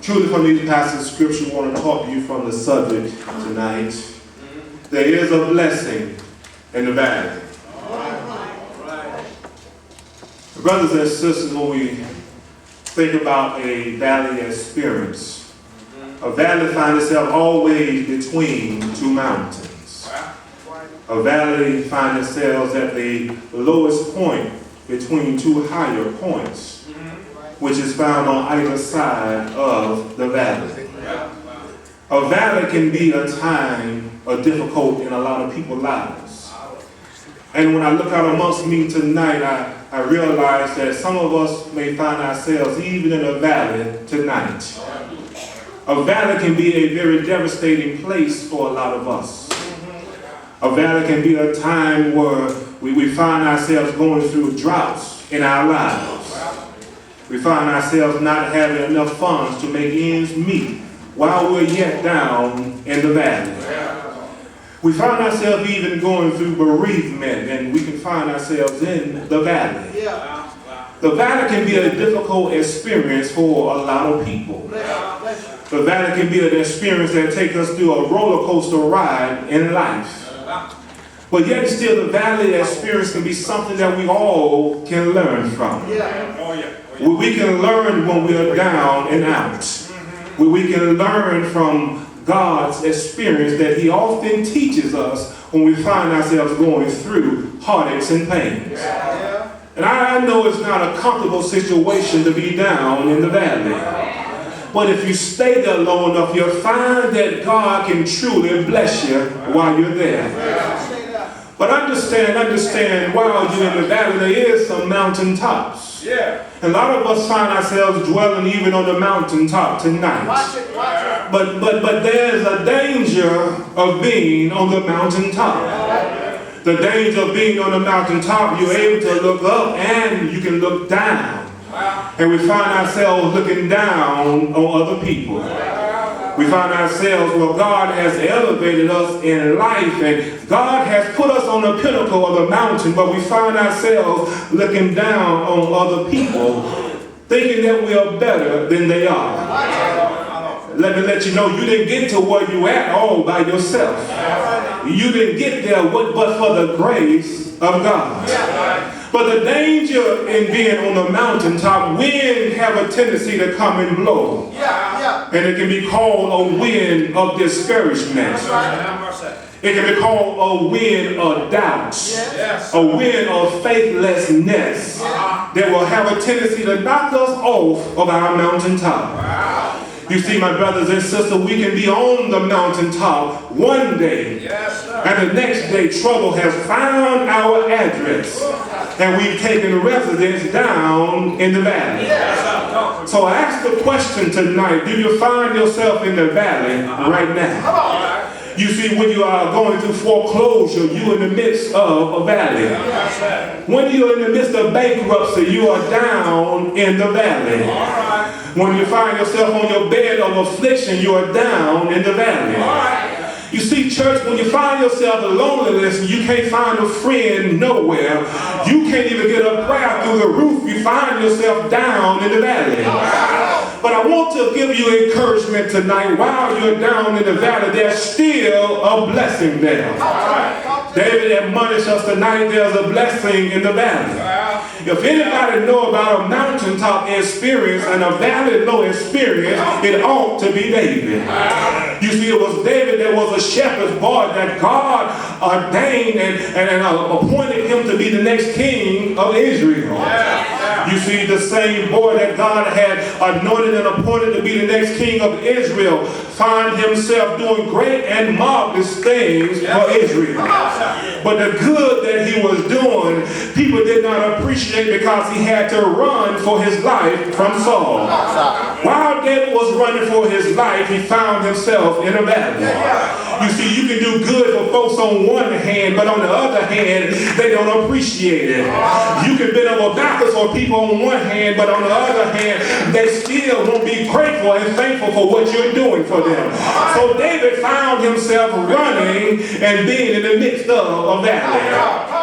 Truly from these passages of scripture, I want to talk to you from the subject tonight. There is a blessing in the valley. Brothers and sisters, when we think about a valley experience, a valley finds itself always between two mountains. A valley finds itself at the lowest point between two higher points, which is found on either side of the valley. A valley can be a time difficult in a lot of people's lives. And when I look out amongst me tonight, I realize that some of us may find ourselves even in a valley tonight. A valley can be a very devastating place for a lot of us. A valley can be a time where we find ourselves going through droughts in our lives. We find ourselves not having enough funds to make ends meet while we're yet down in the valley. We find ourselves even going through bereavement, and we can find ourselves in the valley. The valley can be a difficult experience for a lot of people. The valley can be an experience that takes us through a roller coaster ride in life. But yet still the valley experience can be something that we all can learn from. We can learn when we are down and out. We can learn from God's experience that He often teaches us when we find ourselves going through heartaches and pains. And I know it's not a comfortable situation to be down in the valley. But if you stay there long enough, you'll find that God can truly bless you while you're there. But understand, while you're in the valley, there is some mountaintops. A lot of us find ourselves dwelling even on the mountaintop tonight. But there's a danger of being on the mountaintop. The danger of being on the mountaintop, you're able to look up and you can look down. And we find ourselves looking down on other people. We find ourselves where God has elevated us in life and God has put us on the pinnacle of the mountain, but we find ourselves looking down on other people, thinking that we are better than they are. Let me let you know, you didn't get to where you at all by yourself. You didn't get there but for the grace of God. But the danger in being on the mountaintop, wind have a tendency to come and blow. And it can be called a wind of discouragement. It can be called a wind of doubt. A wind of faithlessness that will have a tendency to knock us off of our mountaintop. You see, my brothers and sisters, we can be on the mountaintop one day, and the next day trouble has found our address, and we've taken residence down in the valley. So I ask the question tonight, do you find yourself in the valley right now? You see, when you are going through foreclosure, you're in the midst of a valley. When you're in the midst of bankruptcy, you are down in the valley. When you find yourself on your bed of affliction, you are down in the valley. You see, church, when you find yourself in loneliness and you can't find a friend nowhere, you can't even get a prayer through the roof, you find yourself down in the valley. But I want to give you encouragement tonight. While you're down in the valley, there's still a blessing there. David admonished us tonight, there's a blessing in the valley. If anybody know about a mountaintop experience and a valley low experience, it ought to be David. You see, it was David that was a shepherd's boy that God ordained and appointed him to be the next king of Israel. You see, the same boy that God had anointed and appointed to be the next king of Israel find himself doing great and marvelous things for Israel. But the good that he was doing, people did not appreciate because he had to run for his life from Saul. While David was running for his life, he found himself in a valley. You see, you can do good for folks on one hand, but on the other hand, they don't appreciate it. You can bend over backwards for people on one hand, but on the other hand, they still won't be grateful and thankful for what you're doing for them. So David found himself running and being in the midst of a valley.